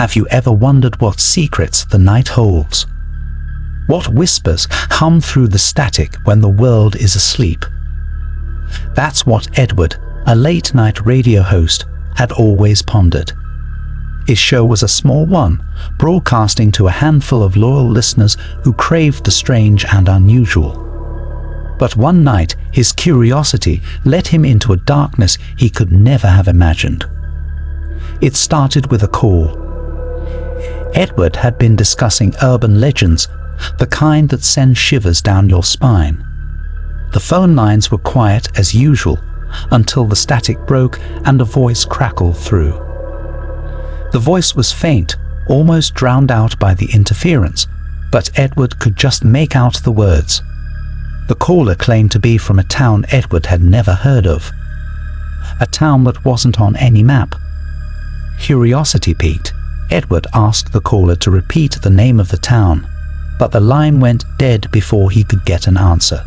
Have you ever wondered what secrets the night holds? What whispers hum through the static when the world is asleep? That's what Edward, a late-night radio host, had always pondered. His show was a small one, broadcasting to a handful of loyal listeners who craved the strange and unusual. But one night, his curiosity led him into a darkness he could never have imagined. It started with a call. Edward had been discussing urban legends, the kind that send shivers down your spine. The phone lines were quiet as usual until the static broke and a voice crackled through. The voice was faint, almost drowned out by the interference, but Edward could just make out the words. The caller claimed to be from a town Edward had never heard of, a town that wasn't on any map. Curiosity piqued, Edward asked the caller to repeat the name of the town, but the line went dead before he could get an answer.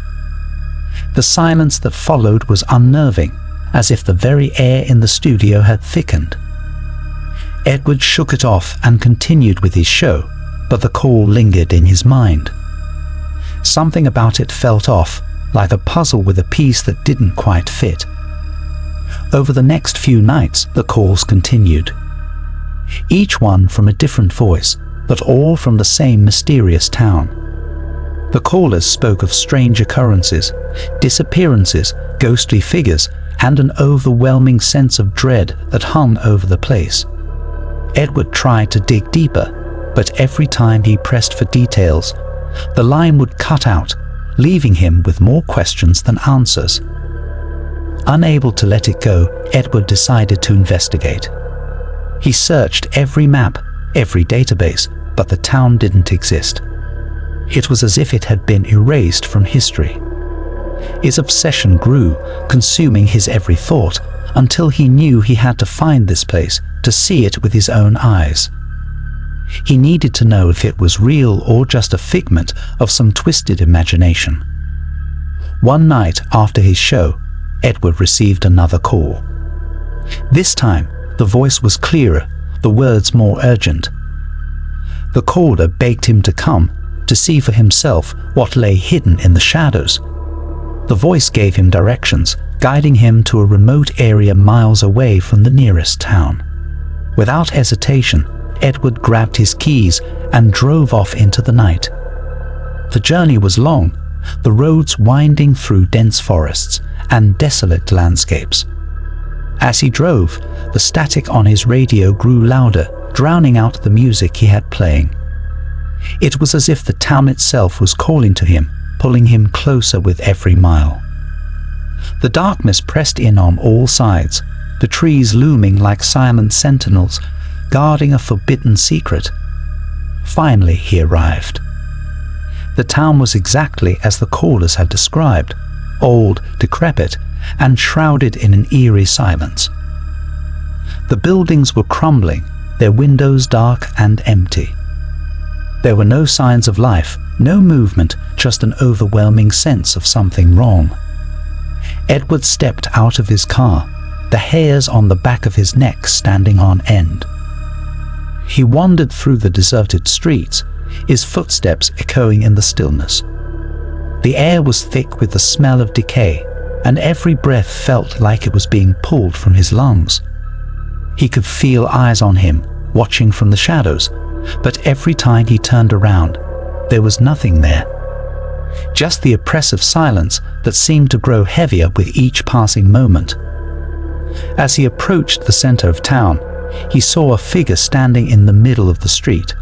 The silence that followed was unnerving, as if the very air in the studio had thickened. Edward shook it off and continued with his show, but the call lingered in his mind. Something about it felt off, like a puzzle with a piece that didn't quite fit. Over the next few nights, the calls continued. Each one from a different voice, but all from the same mysterious town. The callers spoke of strange occurrences, disappearances, ghostly figures, and an overwhelming sense of dread that hung over the place. Edward tried to dig deeper, but every time he pressed for details, the line would cut out, leaving him with more questions than answers. Unable to let it go, Edward decided to investigate. He searched every map, every database, but the town didn't exist. It was as if it had been erased from history. His obsession grew, consuming his every thought, until he knew he had to find this place, to see it with his own eyes. He needed to know if it was real or just a figment of some twisted imagination. One night after his show, Edward received another call. This time, the voice was clearer, the words more urgent. The caller begged him to come, to see for himself what lay hidden in the shadows. The voice gave him directions, guiding him to a remote area miles away from the nearest town. Without hesitation, Edward grabbed his keys and drove off into the night. The journey was long, the roads winding through dense forests and desolate landscapes. As he drove, the static on his radio grew louder, drowning out the music he had playing. It was as if the town itself was calling to him, pulling him closer with every mile. The darkness pressed in on all sides, the trees looming like silent sentinels, guarding a forbidden secret. Finally, he arrived. The town was exactly as the callers had described, old, decrepit, and shrouded in an eerie silence. The buildings were crumbling, their windows dark and empty. There were no signs of life, no movement, just an overwhelming sense of something wrong. Edward stepped out of his car, the hairs on the back of his neck standing on end. He wandered through the deserted streets, his footsteps echoing in the stillness. The air was thick with the smell of decay, and every breath felt like it was being pulled from his lungs. He could feel eyes on him, watching from the shadows, but every time he turned around, there was nothing there. Just the oppressive silence that seemed to grow heavier with each passing moment. As he approached the center of town, he saw a figure standing in the middle of the street.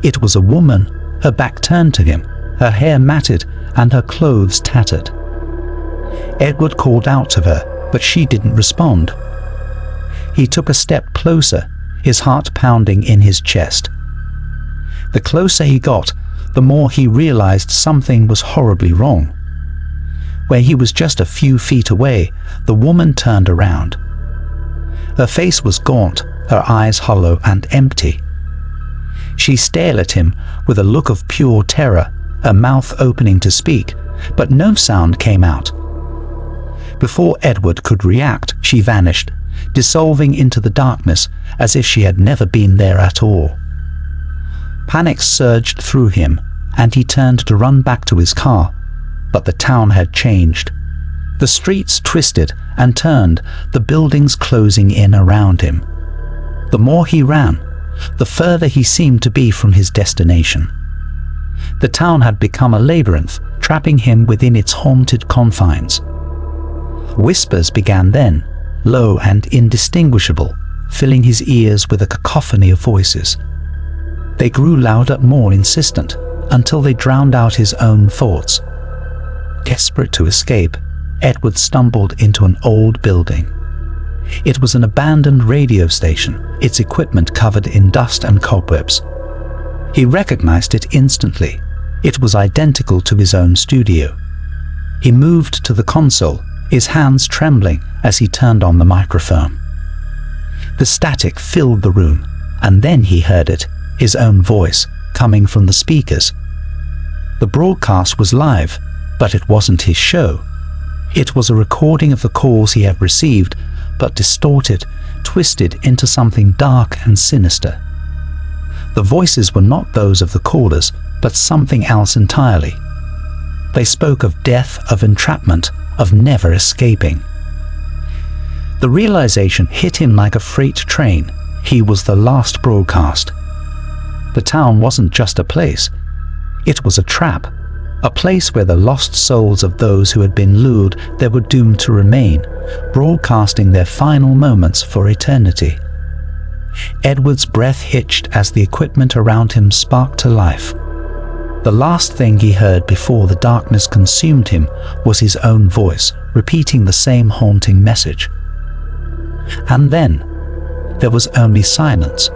It was a woman, her back turned to him, her hair matted and her clothes tattered. Edward called out to her, but she didn't respond. He took a step closer, his heart pounding in his chest. The closer he got, the more he realized something was horribly wrong. Where he was just a few feet away, the woman turned around. Her face was gaunt, her eyes hollow and empty. She stared at him with a look of pure terror, her mouth opening to speak, but no sound came out. Before Edward could react, she vanished, dissolving into the darkness as if she had never been there at all. Panic surged through him, and he turned to run back to his car, but the town had changed. The streets twisted and turned, the buildings closing in around him. The more he ran, the further he seemed to be from his destination. The town had become a labyrinth, trapping him within its haunted confines. Whispers began then, low and indistinguishable, filling his ears with a cacophony of voices. They grew louder, more insistent, until they drowned out his own thoughts. Desperate to escape, Edward stumbled into an old building. It was an abandoned radio station, its equipment covered in dust and cobwebs. He recognized it instantly. It was identical to his own studio. He moved to the console, his hands trembling as he turned on the microphone. The static filled the room, and then he heard it, his own voice, coming from the speakers. The broadcast was live, but it wasn't his show. It was a recording of the calls he had received, but distorted, twisted into something dark and sinister. The voices were not those of the callers, but something else entirely. They spoke of death, of entrapment, of never escaping. The realization hit him like a freight train. He was the last broadcast. The town wasn't just a place. It was a trap, a place where the lost souls of those who had been lured they were doomed to remain, broadcasting their final moments for eternity. Edward's breath hitched as the equipment around him sparked to life. The last thing he heard before the darkness consumed him was his own voice, repeating the same haunting message. And then, there was only silence.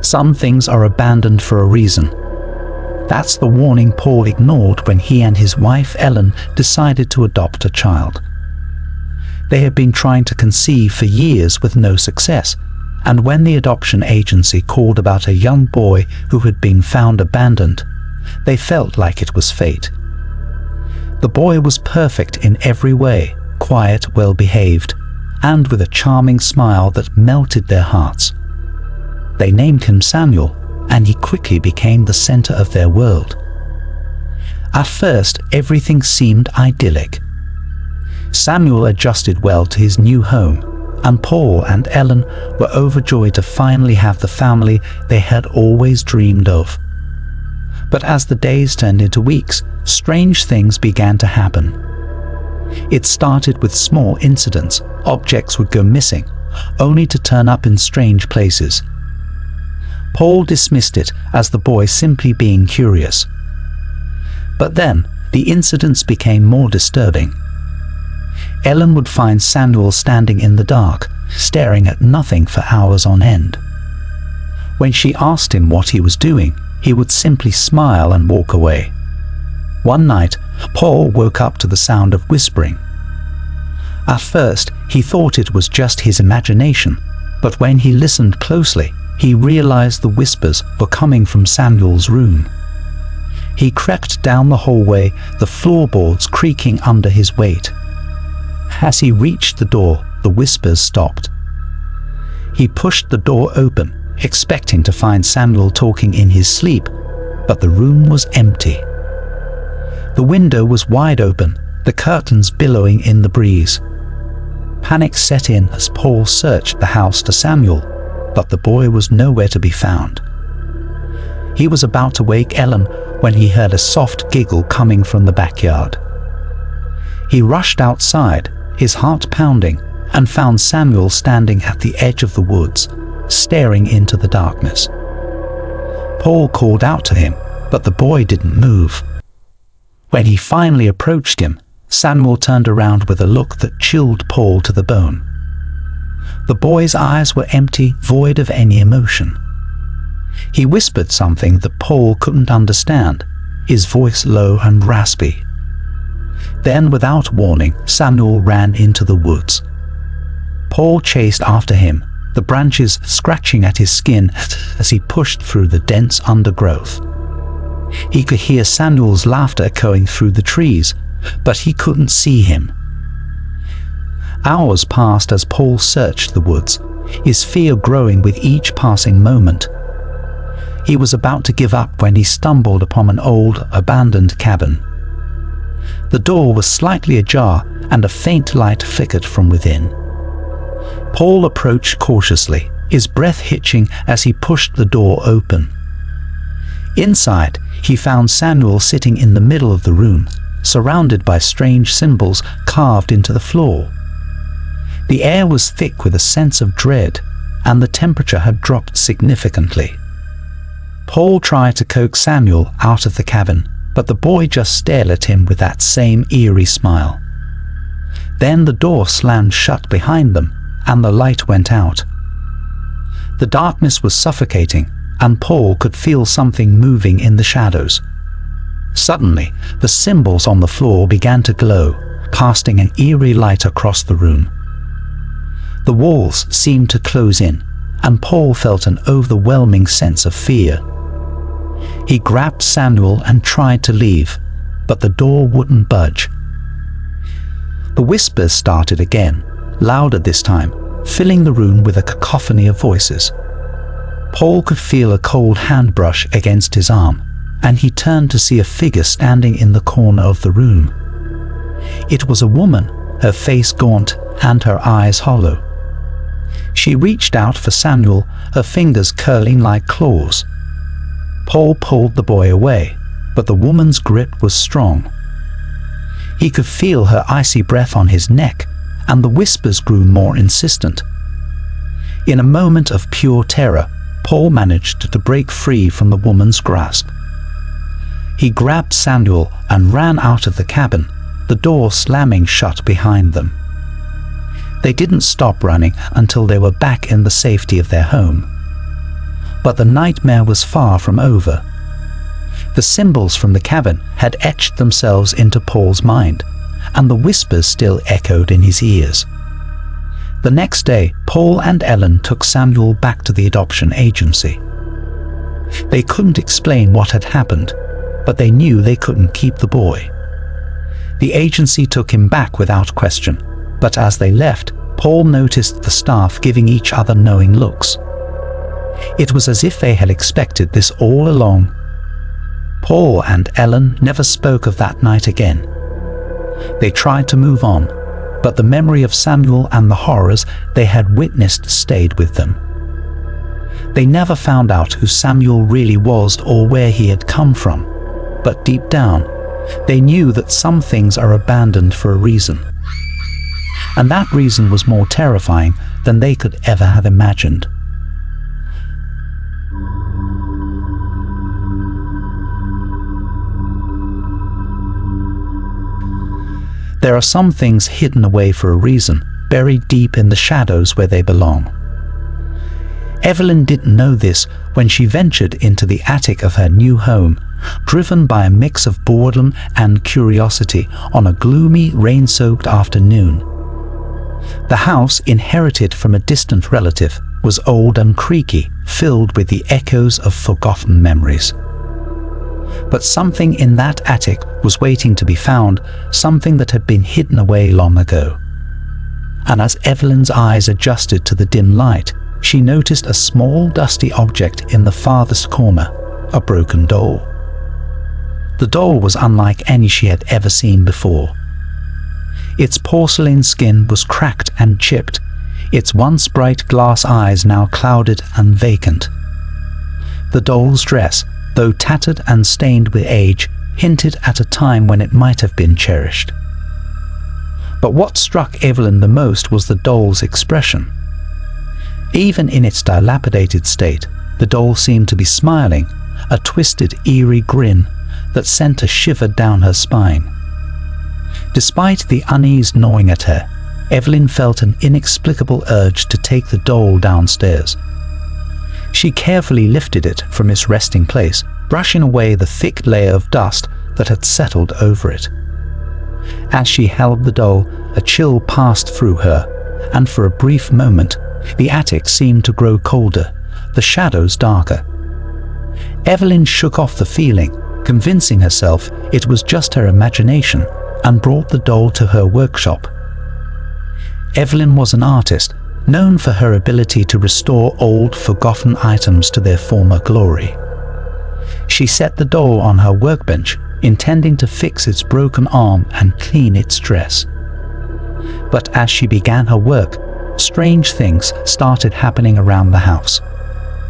Some things are abandoned for a reason. That's the warning Paul ignored when he and his wife Ellen decided to adopt a child. They had been trying to conceive for years with no success, and when the adoption agency called about a young boy who had been found abandoned, they felt like it was fate. The boy was perfect in every way, quiet, well-behaved, and with a charming smile that melted their hearts. They named him Samuel, and he quickly became the center of their world. At first, everything seemed idyllic. Samuel adjusted well to his new home, and Paul and Ellen were overjoyed to finally have the family they had always dreamed of. But as the days turned into weeks, strange things began to happen. It started with small incidents. Objects would go missing, only to turn up in strange places. Paul dismissed it as the boy simply being curious. But then, the incidents became more disturbing. Ellen would find Samuel standing in the dark, staring at nothing for hours on end. When she asked him what he was doing, he would simply smile and walk away. One night, Paul woke up to the sound of whispering. At first, he thought it was just his imagination, but when he listened closely, he realized the whispers were coming from Samuel's room. He crept down the hallway, the floorboards creaking under his weight. As he reached the door, the whispers stopped. He pushed the door open, expecting to find Samuel talking in his sleep, but the room was empty. The window was wide open, the curtains billowing in the breeze. Panic set in as Paul searched the house for Samuel, but the boy was nowhere to be found. He was about to wake Ellen when he heard a soft giggle coming from the backyard. He rushed outside, his heart pounding, and found Samuel standing at the edge of the woods, staring into the darkness. Paul called out to him, but the boy didn't move. When he finally approached him, Samuel turned around with a look that chilled Paul to the bone. The boy's eyes were empty, void of any emotion. He whispered something that Paul couldn't understand, his voice low and raspy. Then, without warning, Samuel ran into the woods. Paul chased after him, the branches scratching at his skin as he pushed through the dense undergrowth. He could hear Samuel's laughter echoing through the trees, but he couldn't see him. Hours passed as Paul searched the woods, his fear growing with each passing moment. He was about to give up when he stumbled upon an old, abandoned cabin. The door was slightly ajar and a faint light flickered from within. Paul approached cautiously, his breath hitching as he pushed the door open. Inside, he found Samuel sitting in the middle of the room, surrounded by strange symbols carved into the floor. The air was thick with a sense of dread, and the temperature had dropped significantly. Paul tried to coax Samuel out of the cabin, but the boy just stared at him with that same eerie smile. Then the door slammed shut behind them, and the light went out. The darkness was suffocating, and Paul could feel something moving in the shadows. Suddenly, the symbols on the floor began to glow, casting an eerie light across the room. The walls seemed to close in, and Paul felt an overwhelming sense of fear. He grabbed Samuel and tried to leave, but the door wouldn't budge. The whispers started again, louder this time, filling the room with a cacophony of voices. Paul could feel a cold hand brush against his arm, and he turned to see a figure standing in the corner of the room. It was a woman, her face gaunt and her eyes hollow. She reached out for Samuel, her fingers curling like claws. Paul pulled the boy away, but the woman's grip was strong. He could feel her icy breath on his neck, and the whispers grew more insistent. In a moment of pure terror, Paul managed to break free from the woman's grasp. He grabbed Samuel and ran out of the cabin, the door slamming shut behind them. They didn't stop running until they were back in the safety of their home. But the nightmare was far from over. The symbols from the cabin had etched themselves into Paul's mind, and the whispers still echoed in his ears. The next day, Paul and Ellen took Samuel back to the adoption agency. They couldn't explain what had happened, but they knew they couldn't keep the boy. The agency took him back without question, but as they left, Paul noticed the staff giving each other knowing looks. It was as if they had expected this all along. Paul and Ellen never spoke of that night again. They tried to move on, but the memory of Samuel and the horrors they had witnessed stayed with them. They never found out who Samuel really was or where he had come from, but deep down, they knew that some things are abandoned for a reason. And that reason was more terrifying than they could ever have imagined. There are some things hidden away for a reason, buried deep in the shadows where they belong. Evelyn didn't know this when she ventured into the attic of her new home, driven by a mix of boredom and curiosity on a gloomy, rain-soaked afternoon. The house, inherited from a distant relative, was old and creaky, filled with the echoes of forgotten memories. But something in that attic was waiting to be found, something that had been hidden away long ago. And as Evelyn's eyes adjusted to the dim light, she noticed a small, dusty object in the farthest corner, a broken doll. The doll was unlike any she had ever seen before. Its porcelain skin was cracked and chipped, its once bright glass eyes now clouded and vacant. The doll's dress, though tattered and stained with age, hinted at a time when it might have been cherished. But what struck Evelyn the most was the doll's expression. Even in its dilapidated state, the doll seemed to be smiling, a twisted, eerie grin that sent a shiver down her spine. Despite the unease gnawing at her, Evelyn felt an inexplicable urge to take the doll downstairs. She carefully lifted it from its resting place, brushing away the thick layer of dust that had settled over it. As she held the doll, a chill passed through her, and for a brief moment, the attic seemed to grow colder, the shadows darker. Evelyn shook off the feeling, convincing herself it was just her imagination, and brought the doll to her workshop. Evelyn was an artist, known for her ability to restore old, forgotten items to their former glory. She set the doll on her workbench, intending to fix its broken arm and clean its dress. But as she began her work, strange things started happening around the house.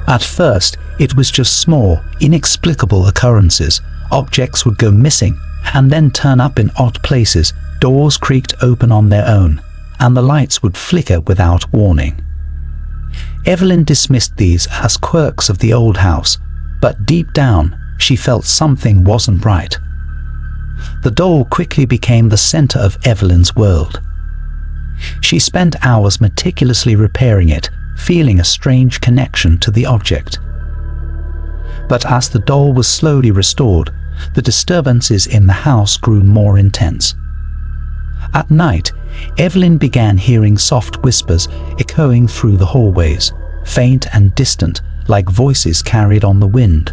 At first, it was just small, inexplicable occurrences. Objects would go missing and then turn up in odd places, doors creaked open on their own, and the lights would flicker without warning. Evelyn dismissed these as quirks of the old house, but deep down, she felt something wasn't right. The doll quickly became the center of Evelyn's world. She spent hours meticulously repairing it, feeling a strange connection to the object. But as the doll was slowly restored, the disturbances in the house grew more intense. At night, Evelyn began hearing soft whispers echoing through the hallways, faint and distant, like voices carried on the wind.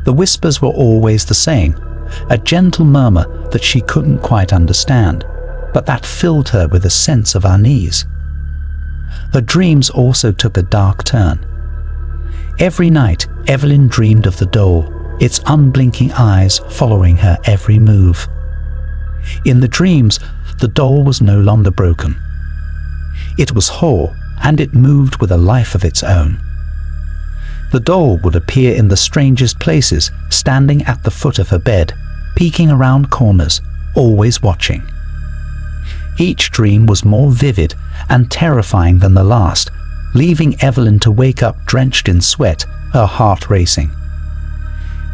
The whispers were always the same, a gentle murmur that she couldn't quite understand, but that filled her with a sense of unease. Her dreams also took a dark turn. Every night, Evelyn dreamed of the doll, its unblinking eyes following her every move. In the dreams, the doll was no longer broken. It was whole, and it moved with a life of its own. The doll would appear in the strangest places, standing at the foot of her bed, peeking around corners, always watching. Each dream was more vivid and terrifying than the last, leaving Evelyn to wake up drenched in sweat, her heart racing.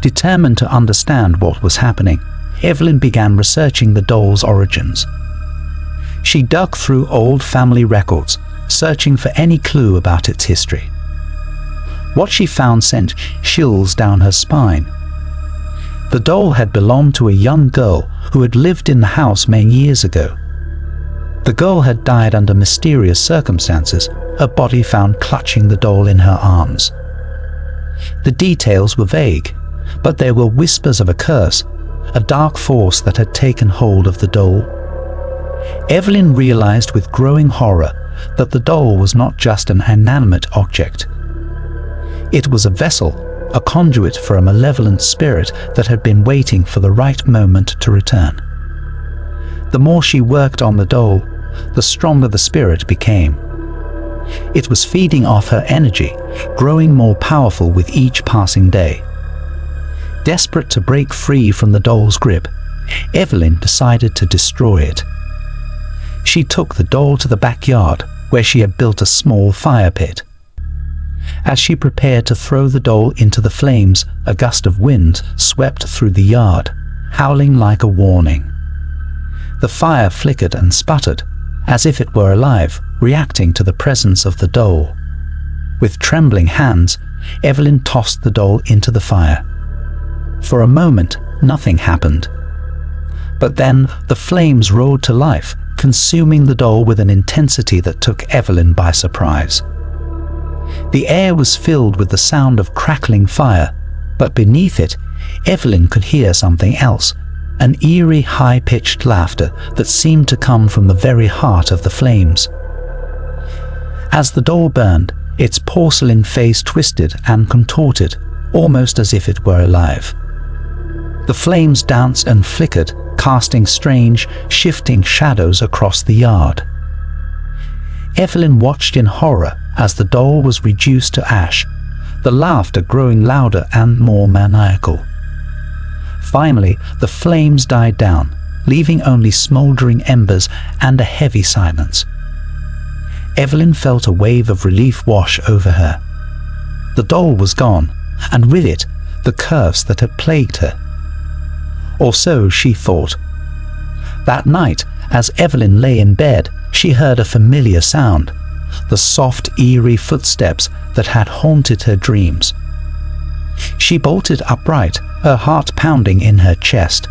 Determined to understand what was happening, Evelyn began researching the doll's origins. She dug through old family records, searching for any clue about its history. What she found sent chills down her spine. The doll had belonged to a young girl who had lived in the house many years ago. The girl had died under mysterious circumstances, her body found clutching the doll in her arms. The details were vague, but there were whispers of a curse, a dark force that had taken hold of the doll. Evelyn realized with growing horror that the doll was not just an inanimate object. It was a vessel, a conduit for a malevolent spirit that had been waiting for the right moment to return. The more she worked on the doll, the stronger the spirit became. It was feeding off her energy, growing more powerful with each passing day. Desperate to break free from the doll's grip, Evelyn decided to destroy it. She took the doll to the backyard, where she had built a small fire pit. As she prepared to throw the doll into the flames, a gust of wind swept through the yard, howling like a warning. The fire flickered and sputtered, as if it were alive, reacting to the presence of the doll. With trembling hands, Evelyn tossed the doll into the fire. For a moment, nothing happened. But then the flames roared to life, consuming the doll with an intensity that took Evelyn by surprise. The air was filled with the sound of crackling fire, but beneath it, Evelyn could hear something else, an eerie, high-pitched laughter that seemed to come from the very heart of the flames. As the doll burned, its porcelain face twisted and contorted, almost as if it were alive. The flames danced and flickered, casting strange, shifting shadows across the yard. Evelyn watched in horror as the doll was reduced to ash, the laughter growing louder and more maniacal. Finally, the flames died down, leaving only smoldering embers and a heavy silence. Evelyn felt a wave of relief wash over her. The doll was gone, and with it, the curse that had plagued her. Or so she thought. That night, as Evelyn lay in bed, she heard a familiar sound, the soft, eerie footsteps that had haunted her dreams. She bolted upright, her heart pounding in her chest.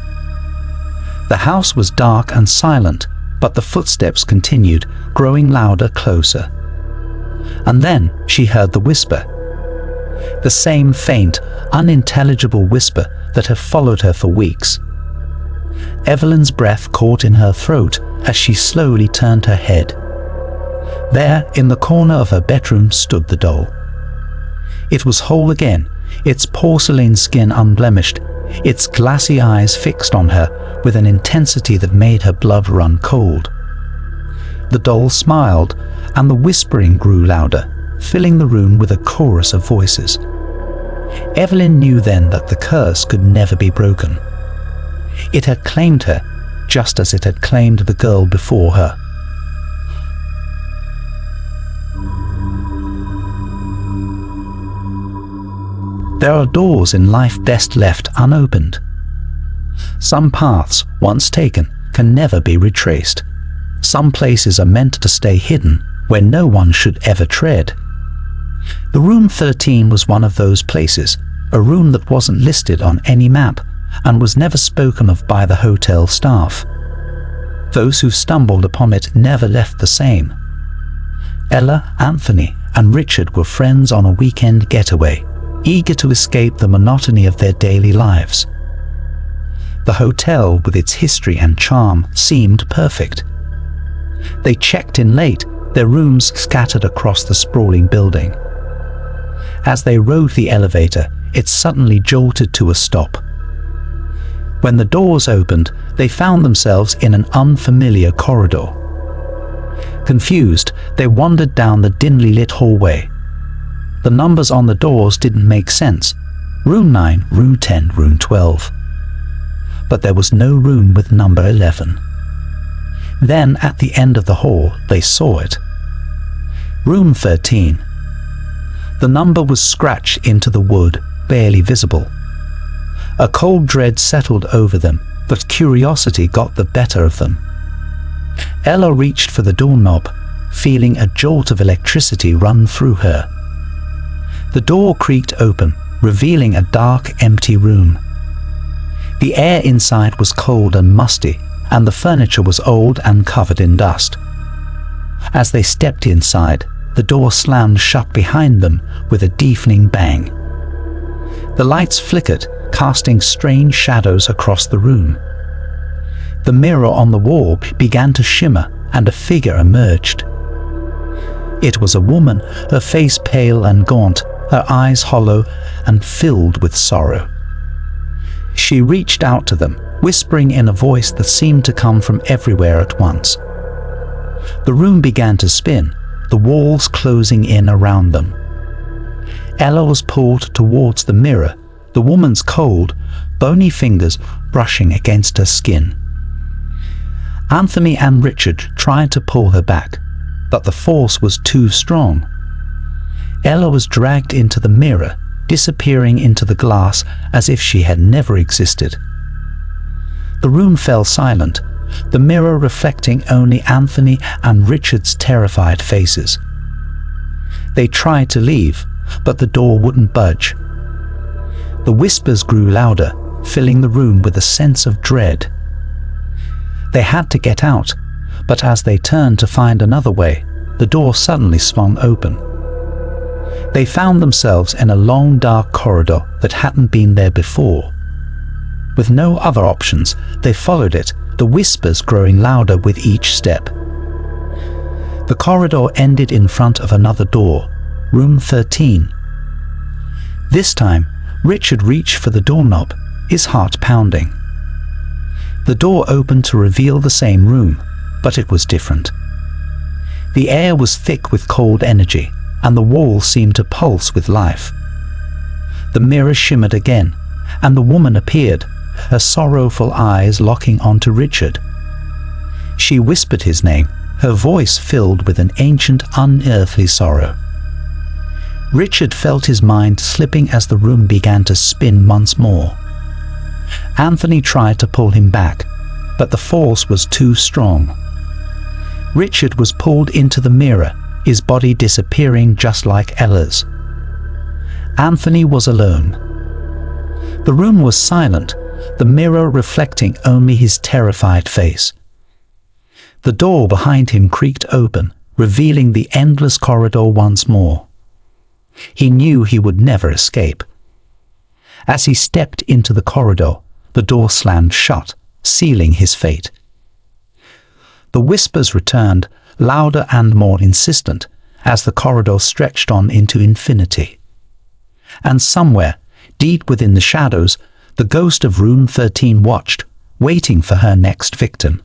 The house was dark and silent, but the footsteps continued, growing louder, closer. And then she heard the whisper. The same faint, unintelligible whisper that have followed her for weeks. Evelyn's breath caught in her throat as she slowly turned her head. There, in the corner of her bedroom, stood the doll. It was whole again, its porcelain skin unblemished, its glassy eyes fixed on her with an intensity that made her blood run cold. The doll smiled, and the whispering grew louder, filling the room with a chorus of voices. Evelyn knew then that the curse could never be broken. It had claimed her, just as it had claimed the girl before her. There are doors in life best left unopened. Some paths, once taken, can never be retraced. Some places are meant to stay hidden, where no one should ever tread. The room 13 was one of those places, a room that wasn't listed on any map and was never spoken of by the hotel staff. Those who stumbled upon it never left the same. Ella, Anthony, and Richard were friends on a weekend getaway, eager to escape the monotony of their daily lives. The hotel, with its history and charm, seemed perfect. They checked in late, their rooms scattered across the sprawling building. As they rode the elevator, it suddenly jolted to a stop. When the doors opened, they found themselves in an unfamiliar corridor. Confused, they wandered down the dimly lit hallway. The numbers on the doors didn't make sense. Room 9, room 10, room 12. But there was no room with number 11. Then, at the end of the hall, they saw it. Room 13. The number was scratched into the wood, barely visible. A cold dread settled over them, but curiosity got the better of them. Ella reached for the doorknob, feeling a jolt of electricity run through her. The door creaked open, revealing a dark, empty room. The air inside was cold and musty, and the furniture was old and covered in dust. As they stepped inside, the door slammed shut behind them with a deafening bang. The lights flickered, casting strange shadows across the room. The mirror on the wall began to shimmer, and a figure emerged. It was a woman, her face pale and gaunt, her eyes hollow and filled with sorrow. She reached out to them, whispering in a voice that seemed to come from everywhere at once. The room began to spin, the walls closing in around them. Ella was pulled towards the mirror, the woman's cold, bony fingers brushing against her skin. Anthony and Richard tried to pull her back, but the force was too strong. Ella was dragged into the mirror, disappearing into the glass as if she had never existed. The room fell silent, the mirror reflecting only Anthony and Richard's terrified faces. They tried to leave, but the door wouldn't budge. The whispers grew louder, filling the room with a sense of dread. They had to get out, but as they turned to find another way, the door suddenly swung open. They found themselves in a long, dark corridor that hadn't been there before. With no other options, they followed it, the whispers growing louder with each step. The corridor ended in front of another door, room 13. This time, Richard reached for the doorknob, his heart pounding. The door opened to reveal the same room, but it was different. The air was thick with cold energy, and the walls seemed to pulse with life. The mirror shimmered again, and the woman appeared, her sorrowful eyes locking onto Richard. She whispered his name, her voice filled with an ancient, unearthly sorrow. Richard felt his mind slipping as the room began to spin once more. Anthony tried to pull him back, but the force was too strong. Richard was pulled into the mirror, his body disappearing just like Ella's. Anthony was alone. The room was silent, the mirror reflecting only his terrified face. The door behind him creaked open, revealing the endless corridor once more. He knew he would never escape. As he stepped into the corridor, the door slammed shut, sealing his fate. The whispers returned, louder and more insistent, as the corridor stretched on into infinity. And somewhere, deep within the shadows, the ghost of Room 13 watched, waiting for her next victim.